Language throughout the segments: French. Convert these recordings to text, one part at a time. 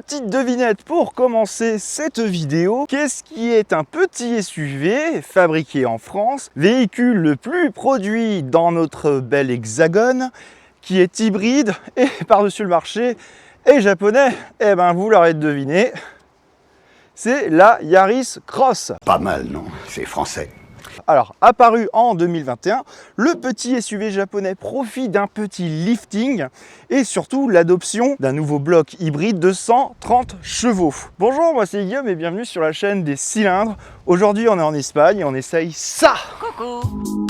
petite devinette pour commencer cette vidéo. Qu'est-ce qui est un petit SUV fabriqué en France, véhicule le plus produit dans notre bel hexagone, qui est hybride et par-dessus le marché est japonais? Eh ben vous l'aurez deviné, c'est la Yaris Cross. Pas mal, non? C'est français. Alors, apparu en 2021, le petit SUV japonais profite d'un petit lifting et surtout l'adoption d'un nouveau bloc hybride de 130 chevaux. Bonjour, moi c'est Guillaume et bienvenue sur la chaîne des cylindres. Aujourd'hui, on est en Espagne et on essaye ça. Coucou.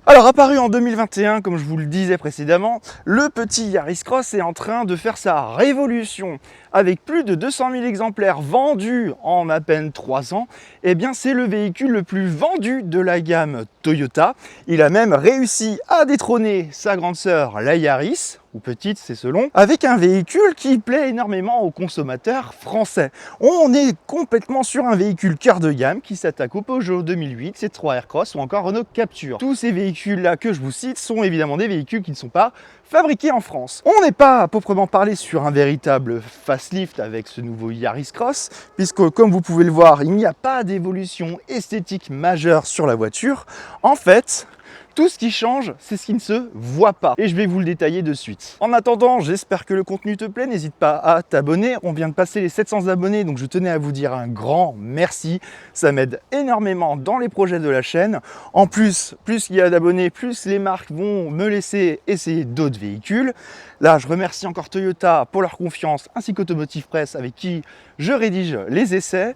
Alors apparu en 2021, comme je vous le disais précédemment, le petit Yaris Cross est en train de faire sa révolution. Avec plus de 200 000 exemplaires vendus en à peine 3 ans, eh bien c'est le véhicule le plus vendu de la gamme Toyota. Il a même réussi à détrôner sa grande sœur, la Yaris, ou petite, c'est selon, avec un véhicule qui plaît énormément aux consommateurs français. On est complètement sur un véhicule cœur de gamme qui s'attaque au Peugeot 2008, C3 Aircross ou encore Renault Captur. Tous ces véhicules-là que je vous cite sont évidemment des véhicules qui ne sont pas fabriqués en France. On n'est pas à proprement parler sur un véritable facelift avec ce nouveau Yaris Cross, puisque comme vous pouvez le voir, il n'y a pas d'évolution esthétique majeure sur la voiture. En fait, tout ce qui change, c'est ce qui ne se voit pas. Et je vais vous le détailler de suite. En attendant, j'espère que le contenu te plaît. N'hésite pas à t'abonner. On vient de passer les 700 abonnés, donc je tenais à vous dire un grand merci. Ça m'aide énormément dans les projets de la chaîne. En plus il y a d'abonnés, plus les marques vont me laisser essayer d'autres véhicules. Là, je remercie encore Toyota pour leur confiance, ainsi qu'Automotive Press avec qui je rédige les essais.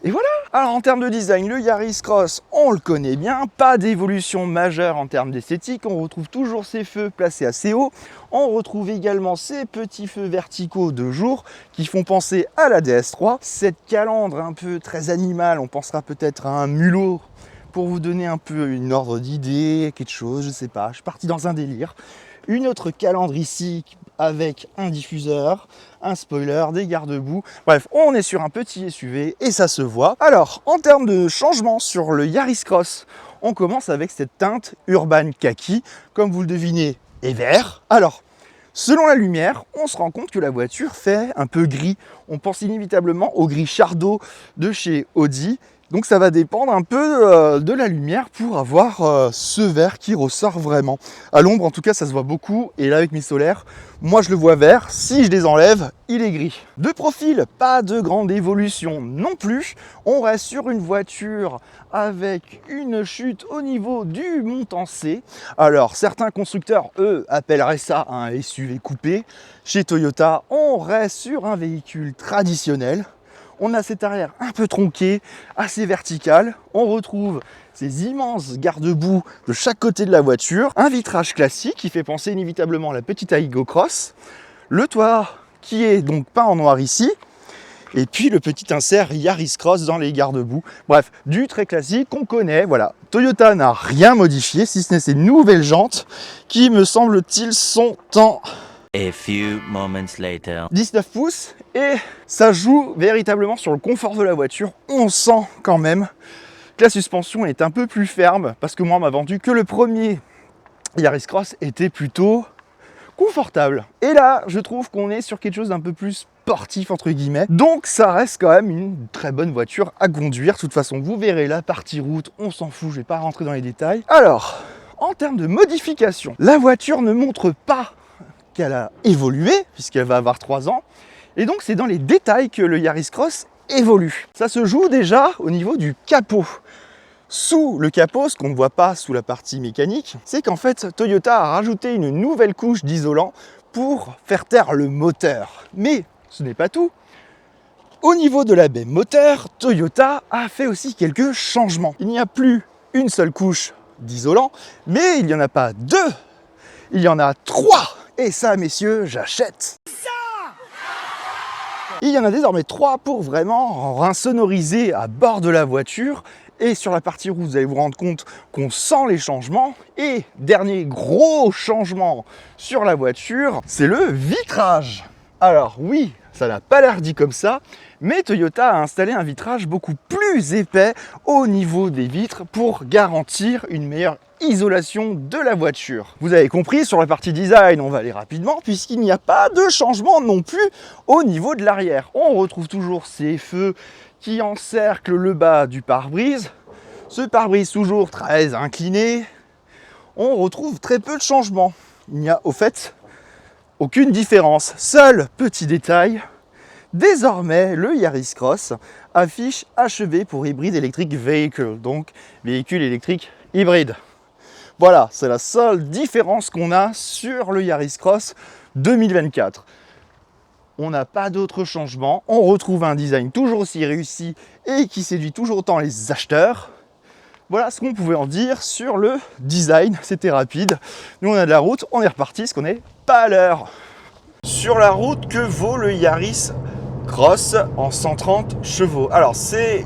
Et voilà. Alors en termes de design, le Yaris Cross, on le connaît bien, pas d'évolution majeure en termes d'esthétique, on retrouve toujours ces feux placés assez haut, on retrouve également ces petits feux verticaux de jour qui font penser à la DS3, cette calandre un peu très animale, on pensera peut-être à un mulot pour vous donner un peu une ordre d'idée, quelque chose, je sais pas, je suis parti dans un délire. Une autre calandre ici avec un diffuseur, un spoiler, des garde-boue. Bref, on est sur un petit SUV et ça se voit. Alors, en termes de changement sur le Yaris Cross, on commence avec cette teinte Urban Kaki, comme vous le devinez, est vert. Alors, selon la lumière, on se rend compte que la voiture fait un peu gris. On pense inévitablement au gris Chardot de chez Audi. Donc ça va dépendre un peu de la lumière pour avoir ce vert qui ressort vraiment. À l'ombre, en tout cas, ça se voit beaucoup. Et là, avec mes solaires, moi, je le vois vert. Si je les enlève, il est gris. De profil, pas de grande évolution non plus. On reste sur une voiture avec une chute au niveau du montant C. Alors, certains constructeurs, eux, appelleraient ça un SUV coupé. Chez Toyota, on reste sur un véhicule traditionnel. On a cet arrière un peu tronqué, assez vertical. On retrouve ces immenses garde-boue de chaque côté de la voiture. Un vitrage classique qui fait penser inévitablement à la petite Aygo Cross. Le toit qui est donc peint en noir ici. Et puis le petit insert Yaris Cross dans les garde-boue. Bref, du très classique qu'on connaît. Voilà, Toyota n'a rien modifié, si ce n'est ces nouvelles jantes qui, me semble-t-il, sont en A few moments later. 19 pouces et ça joue véritablement sur le confort de la voiture. On sent quand même que la suspension est un peu plus ferme parce que moi on m'a vendu que le premier Yaris Cross était plutôt confortable. Et là, je trouve qu'on est sur quelque chose d'un peu plus sportif entre guillemets. Donc ça reste quand même une très bonne voiture à conduire. De toute façon, vous verrez la partie route, on s'en fout, je vais pas rentrer dans les détails. Alors, en termes de modification, la voiture ne montre pas qu'elle a évolué, puisqu'elle va avoir 3 ans. Et donc, c'est dans les détails que le Yaris Cross évolue. Ça se joue déjà au niveau du capot. Sous le capot, ce qu'on ne voit pas sous la partie mécanique, c'est qu'en fait, Toyota a rajouté une nouvelle couche d'isolant pour faire taire le moteur. Mais ce n'est pas tout. Au niveau de la baie moteur, Toyota a fait aussi quelques changements. Il n'y a plus une seule couche d'isolant, mais il n'y en a pas 2, il y en a 3. Et ça, messieurs, j'achète. Il y en a désormais 3 pour vraiment insonoriser à bord de la voiture Et sur la partie roue, vous allez vous rendre compte qu'on sent les changements. Et dernier gros changement sur la voiture, c'est le vitrage. Alors oui, ça n'a pas l'air dit comme ça, mais Toyota a installé un vitrage beaucoup plus épais au niveau des vitres pour garantir une meilleure isolation de la voiture. Vous avez compris, sur la partie design, on va aller rapidement puisqu'il n'y a pas de changement non plus au niveau de l'arrière. On retrouve toujours ces feux qui encerclent le bas du pare-brise. Ce pare-brise toujours très incliné. On retrouve très peu de changements. Il n'y a au fait aucune différence. Seul petit détail, désormais le Yaris Cross affiche HEV pour Hybrid Electric Vehicle, donc véhicule électrique hybride. Voilà, c'est la seule différence qu'on a sur le Yaris Cross 2024. On n'a pas d'autres changements, on retrouve un design toujours aussi réussi et qui séduit toujours autant les acheteurs. Voilà ce qu'on pouvait en dire sur le design, c'était rapide. Nous on a de la route, on est reparti, parce qu'on n'est pas à l'heure. Sur la route, que vaut le Yaris Cross en 130 chevaux? Alors c'est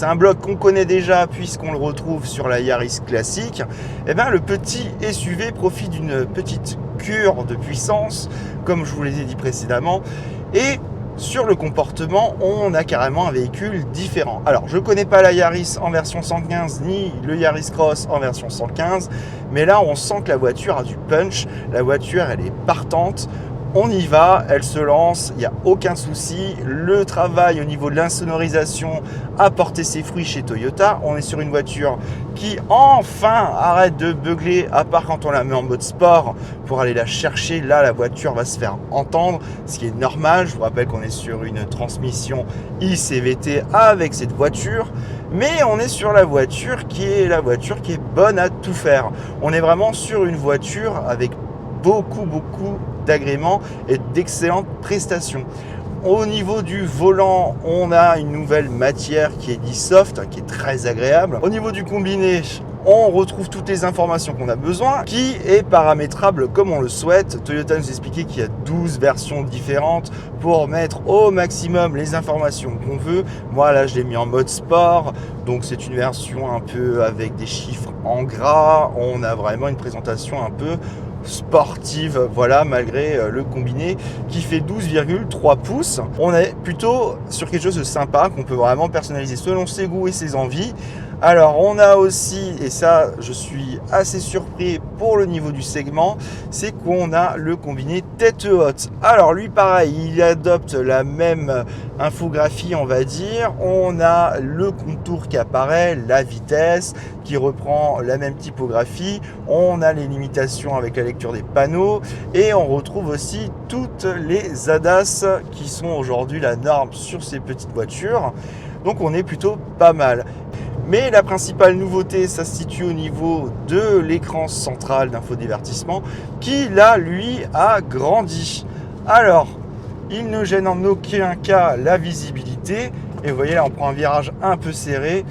un bloc qu'on connaît déjà puisqu'on le retrouve sur la Yaris classique. Et bien le petit SUV profite d'une petite cure de puissance, comme je vous l'ai dit précédemment, et sur le comportement, on a carrément un véhicule différent. Alors, je ne connais pas la Yaris en version 115, ni le Yaris Cross en version 115, mais là, on sent que la voiture a du punch, la voiture, elle est partante, on y va, elle se lance, il n'y a aucun souci. Le travail au niveau de l'insonorisation a porté ses fruits chez Toyota. On est sur une voiture qui enfin arrête de beugler, à part quand on la met en mode sport pour aller la chercher. Là, la voiture va se faire entendre, ce qui est normal. Je vous rappelle qu'on est sur une transmission ICVT avec cette voiture. Mais on est sur la voiture qui est bonne à tout faire. On est vraiment sur une voiture avec beaucoup d'agréments et d'excellentes prestations. Au niveau du volant, on a une nouvelle matière qui est d'e-soft, qui est très agréable. Au niveau du combiné, on retrouve toutes les informations qu'on a besoin, qui est paramétrable comme on le souhaite. Toyota nous expliquait qu'il y a 12 versions différentes pour mettre au maximum les informations qu'on veut. Moi là, je l'ai mis en mode sport, donc c'est une version un peu avec des chiffres en gras. On a vraiment une présentation un peu sportive, voilà, malgré le combiné qui fait 12,3 pouces. On est plutôt sur quelque chose de sympa qu'on peut vraiment personnaliser selon ses goûts et ses envies. Alors on a aussi, et ça je suis assez surpris pour le niveau du segment, c'est qu'on a le combiné tête haute. Alors lui pareil, il adopte la même infographie on va dire. On a le contour qui apparaît, la vitesse qui reprend la même typographie. On a les limitations avec la lecture des panneaux et on retrouve aussi toutes les ADAS qui sont aujourd'hui la norme sur ces petites voitures. Donc on est plutôt pas mal. Mais la principale nouveauté, ça se situe au niveau de l'écran central d'infodivertissement qui, là, lui, a grandi. Alors, il ne gêne en aucun cas la visibilité. Et vous voyez, là, on prend un virage un peu serré.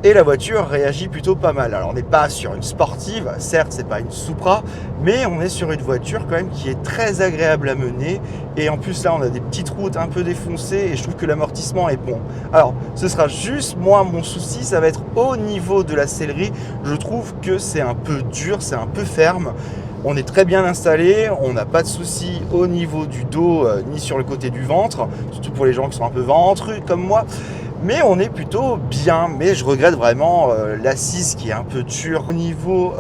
Et la voiture réagit plutôt pas mal. Alors on n'est pas sur une sportive, certes c'est pas une Supra, mais on est sur une voiture quand même qui est très agréable à mener. Et en plus là on a des petites routes un peu défoncées et je trouve que l'amortissement est bon. Alors ce sera juste moi mon souci, ça va être au niveau de la sellerie. Je trouve que c'est un peu dur, c'est un peu ferme. On est très bien installé, on n'a pas de souci au niveau du dos ni sur le côté du ventre, surtout pour les gens qui sont un peu ventrus comme moi. Mais on est plutôt bien, mais je regrette vraiment l'assise qui est un peu dure. Au niveau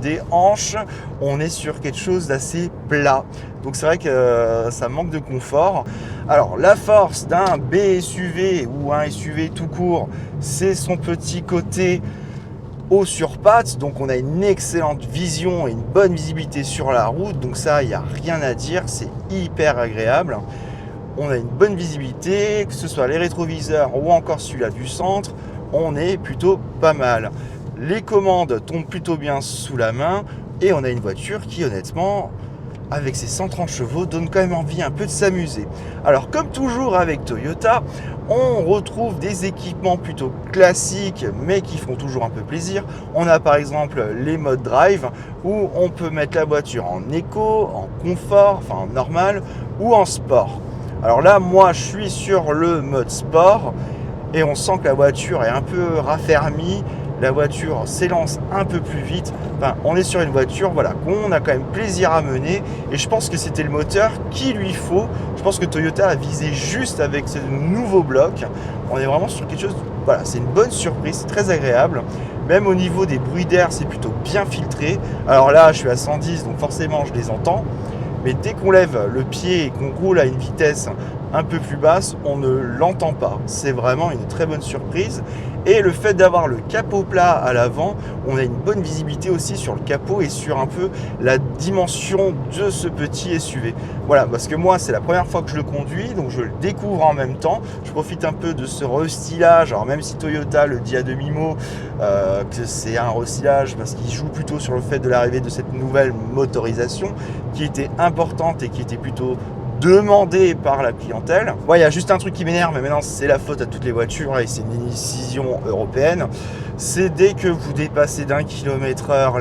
des hanches, on est sur quelque chose d'assez plat. Donc c'est vrai que ça manque de confort. Alors la force d'un BSUV ou un SUV tout court, c'est son petit côté haut sur pattes. Donc on a une excellente vision et une bonne visibilité sur la route. Donc ça, il n'y a rien à dire, c'est hyper agréable. On a une bonne visibilité, que ce soit les rétroviseurs ou encore celui-là du centre, on est plutôt pas mal. Les commandes tombent plutôt bien sous la main et on a une voiture qui honnêtement, avec ses 130 chevaux, donne quand même envie un peu de s'amuser. Alors comme toujours avec Toyota, on retrouve des équipements plutôt classiques mais qui font toujours un peu plaisir. On a par exemple les modes drive où on peut mettre la voiture en éco, en confort, enfin en normal ou en sport. Alors là, moi, je suis sur le mode sport et on sent que la voiture est un peu raffermie, la voiture s'élance un peu plus vite. Enfin, on est sur une voiture voilà, qu'on a quand même plaisir à mener, et je pense que c'était le moteur qu'il lui faut. Je pense que Toyota a visé juste avec ce nouveau bloc. On est vraiment sur quelque chose, voilà, c'est une bonne surprise, c'est très agréable. Même au niveau des bruits d'air, c'est plutôt bien filtré. Alors là, je suis à 110, donc forcément, je les entends. Mais dès qu'on lève le pied et qu'on roule à une vitesse un peu plus basse, on ne l'entend pas. C'est vraiment une très bonne surprise. Et le fait d'avoir le capot plat à l'avant, on a une bonne visibilité aussi sur le capot et sur un peu la dimension de ce petit SUV. Voilà, parce que moi, c'est la première fois que je le conduis, donc je le découvre en même temps. Je profite un peu de ce restylage. Alors même si Toyota le dit à demi-mot que c'est un restylage parce qu'il joue plutôt sur le fait de l'arrivée de cette nouvelle motorisation qui était importante et qui était plutôt demandé par la clientèle. Il y a juste un truc qui m'énerve, mais maintenant c'est la faute à toutes les voitures et c'est une décision européenne. C'est dès que vous dépassez d'1 km/h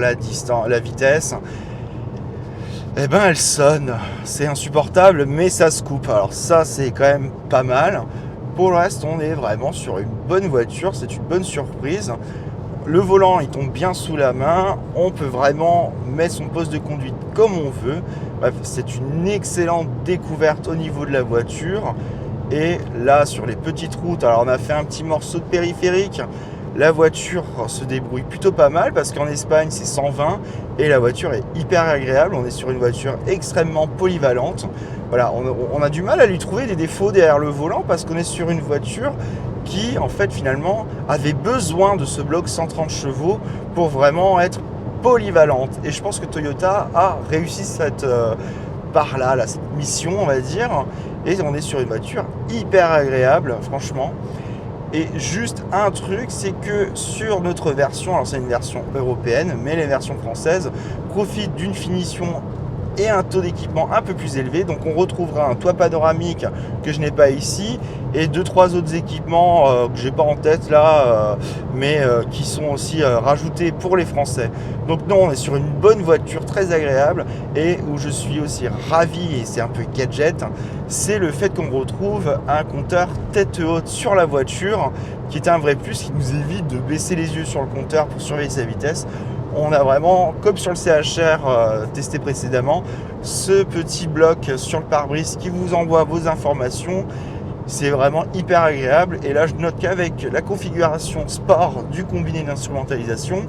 la vitesse, eh ben elle sonne. C'est insupportable, mais ça se coupe. Alors ça, c'est quand même pas mal. Pour le reste, on est vraiment sur une bonne voiture, c'est une bonne surprise. Le volant, il tombe bien sous la main. On peut vraiment mettre son poste de conduite comme on veut. Bref, c'est une excellente découverte au niveau de la voiture. Et là, sur les petites routes, alors on a fait un petit morceau de périphérique. La voiture se débrouille plutôt pas mal parce qu'en Espagne, c'est 120 et la voiture est hyper agréable. On est sur une voiture extrêmement polyvalente. Voilà, on a du mal à lui trouver des défauts derrière le volant parce qu'on est sur une voiture qui, en fait, finalement, avait besoin de ce bloc 130 chevaux pour vraiment être polyvalente. Et je pense que Toyota a réussi cette mission, on va dire. Et on est sur une voiture hyper agréable, franchement. Et juste un truc, c'est que sur notre version, alors c'est une version européenne, mais les versions françaises profitent d'une finition et un taux d'équipement un peu plus élevé. Donc on retrouvera un toit panoramique que je n'ai pas ici et 2-3 autres équipements que j'ai pas en tête là, mais qui sont aussi rajoutés pour les Français. Donc non, on est sur une bonne voiture très agréable, et où je suis aussi ravi, et c'est un peu gadget, c'est le fait qu'on retrouve un compteur tête haute sur la voiture, qui est un vrai plus, qui nous évite de baisser les yeux sur le compteur pour surveiller sa vitesse. On a vraiment, comme sur le CHR testé précédemment, ce petit bloc sur le pare-brise qui vous envoie vos informations. C'est vraiment hyper agréable. Et là, je note qu'avec la configuration sport du combiné d'instrumentalisation,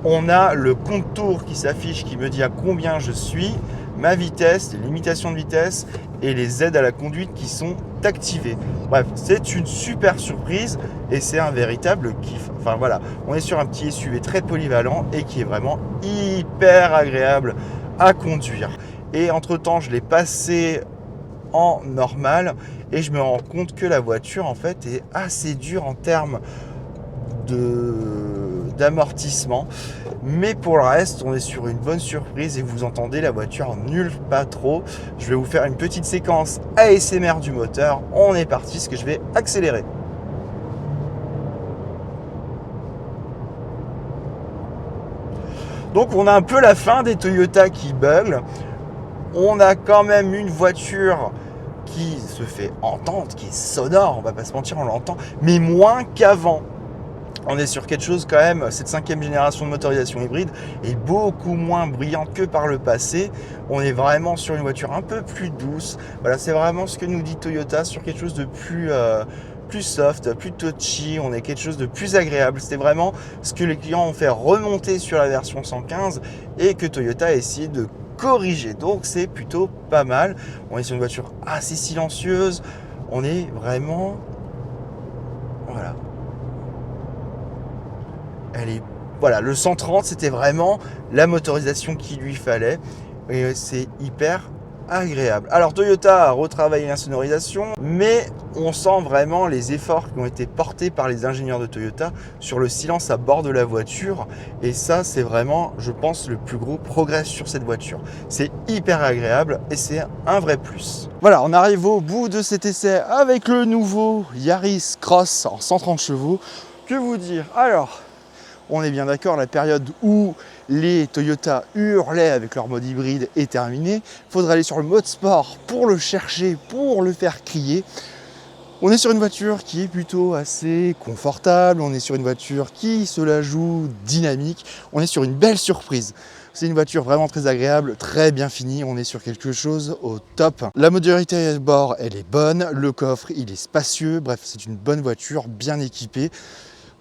on a le contour qui s'affiche, qui me dit à combien je suis, ma vitesse, les limitations de vitesse et les aides à la conduite qui sont activées. Bref, c'est une super surprise et c'est un véritable kiff. Enfin voilà, on est sur un petit SUV très polyvalent et qui est vraiment hyper agréable à conduire. Et entre-temps, je l'ai passé en normal et je me rends compte que la voiture en fait est assez dure en termes d'amortissement, mais pour le reste on est sur une bonne surprise et vous entendez la voiture nulle pas trop. Je vais vous faire une petite séquence ASMR du moteur. On est parti, parce que je vais accélérer. Donc on a un peu la fin des Toyota qui bug. On a quand même une voiture qui se fait entendre, qui est sonore, on va pas se mentir, on l'entend, mais moins qu'avant. On est sur quelque chose quand même, cette 5e génération de motorisation hybride est beaucoup moins bruyante que par le passé. On est vraiment sur une voiture un peu plus douce. Voilà, c'est vraiment ce que nous dit Toyota, sur quelque chose de plus soft, plus touchy. On est quelque chose de plus agréable. C'était vraiment ce que les clients ont fait remonter sur la version 115 et que Toyota a essayé de corriger. Donc c'est plutôt pas mal. On est sur une voiture assez silencieuse. On est vraiment... Voilà. Voilà, le 130, c'était vraiment la motorisation qu'il lui fallait. Et c'est hyper agréable. Alors Toyota a retravaillé la sonorisation, mais on sent vraiment les efforts qui ont été portés par les ingénieurs de Toyota sur le silence à bord de la voiture. Et ça, c'est vraiment, je pense, le plus gros progrès sur cette voiture. C'est hyper agréable et c'est un vrai plus. Voilà, on arrive au bout de cet essai avec le nouveau Yaris Cross en 130 chevaux. Que vous dire? Alors, on est bien d'accord, la période où les Toyota hurlaient avec leur mode hybride est terminée. Il faudra aller sur le mode sport pour le chercher, pour le faire crier. On est sur une voiture qui est plutôt assez confortable, on est sur une voiture qui se la joue dynamique, on est sur une belle surprise. C'est une voiture vraiment très agréable, très bien finie, on est sur quelque chose au top. La modularité à bord, elle est bonne, le coffre, il est spacieux, bref, c'est une bonne voiture, bien équipée.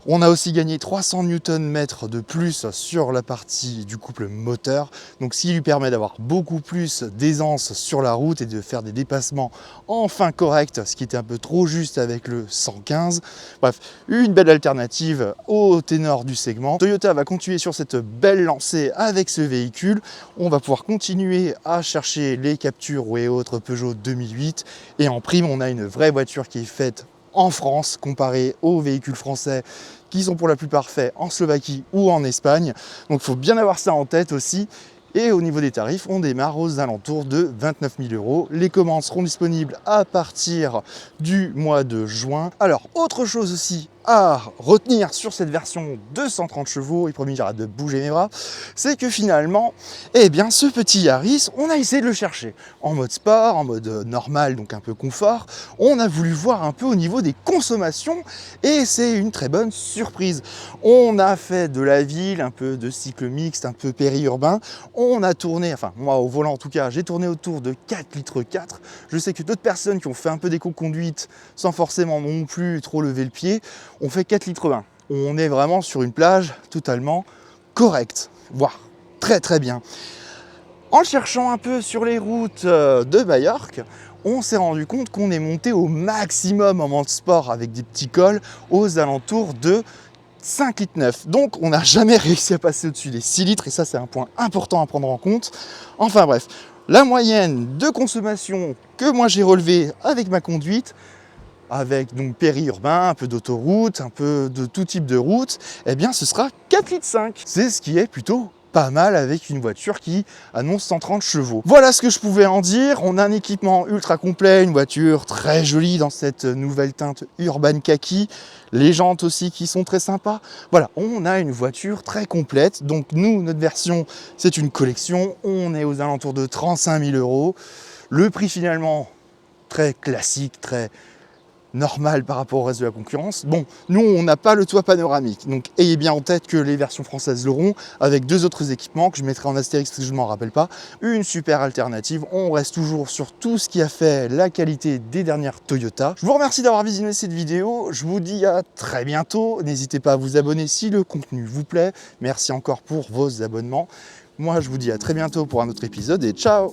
On a aussi gagné 300 Nm de plus sur la partie du couple moteur, donc ce qui lui permet d'avoir beaucoup plus d'aisance sur la route et de faire des dépassements enfin corrects, ce qui était un peu trop juste avec le 115. Bref, une belle alternative au ténor du segment. Toyota va continuer sur cette belle lancée avec ce véhicule. On va pouvoir continuer à chercher les Captur et autres Peugeot 2008 et en prime, on a une vraie voiture qui est faite en France comparé aux véhicules français qui sont pour la plupart faits en Slovaquie ou en Espagne. Donc il faut bien avoir ça en tête aussi. Et au niveau des tarifs, on démarre aux alentours de 29 000 €. Les commandes seront disponibles à partir du mois de juin. Alors, autre chose aussi à retenir sur cette version de 130 chevaux, et promis j'arrête de bouger mes bras, c'est que finalement, eh bien, ce petit Yaris, on a essayé de le chercher en mode sport, en mode normal, donc un peu confort. On a voulu voir un peu au niveau des consommations et c'est une très bonne surprise. On a fait de la ville, un peu de cycle mixte, un peu périurbain. On a tourné, enfin moi au volant en tout cas, j'ai tourné autour de 4,4 litres. Je sais que d'autres personnes qui ont fait un peu d'éco-conduite sans forcément non plus trop lever le pied, on fait 4,20 litres. On est vraiment sur une plage totalement correcte, voire très très bien. En cherchant un peu sur les routes de Majorque, on s'est rendu compte qu'on est monté au maximum en mode sport avec des petits cols aux alentours de 5,9 litres. Donc on n'a jamais réussi à passer au-dessus des 6 litres et ça c'est un point important à prendre en compte. Enfin bref, la moyenne de consommation que moi j'ai relevée avec ma conduite, avec donc périurbain, un peu d'autoroute, un peu de tout type de route, eh bien ce sera 4,5 litres. C'est ce qui est plutôt pas mal avec une voiture qui annonce 130 chevaux. Voilà ce que je pouvais en dire. On a un équipement ultra complet, une voiture très jolie dans cette nouvelle teinte Urban Kaki, les jantes aussi qui sont très sympas. Voilà, on a une voiture très complète. Donc nous, notre version, c'est une collection. On est aux alentours de 35 000 €. Le prix finalement très classique, très normal par rapport au reste de la concurrence. Bon, nous on n'a pas le toit panoramique, donc ayez bien en tête que les versions françaises l'auront, avec deux autres équipements que je mettrai en astérix parce que je ne m'en rappelle pas. Une super alternative, on reste toujours sur tout ce qui a fait la qualité des dernières Toyota. Je vous remercie d'avoir visionné cette vidéo, je vous dis à très bientôt, n'hésitez pas à vous abonner si le contenu vous plaît, merci encore pour vos abonnements. Moi je vous dis à très bientôt pour un autre épisode et ciao!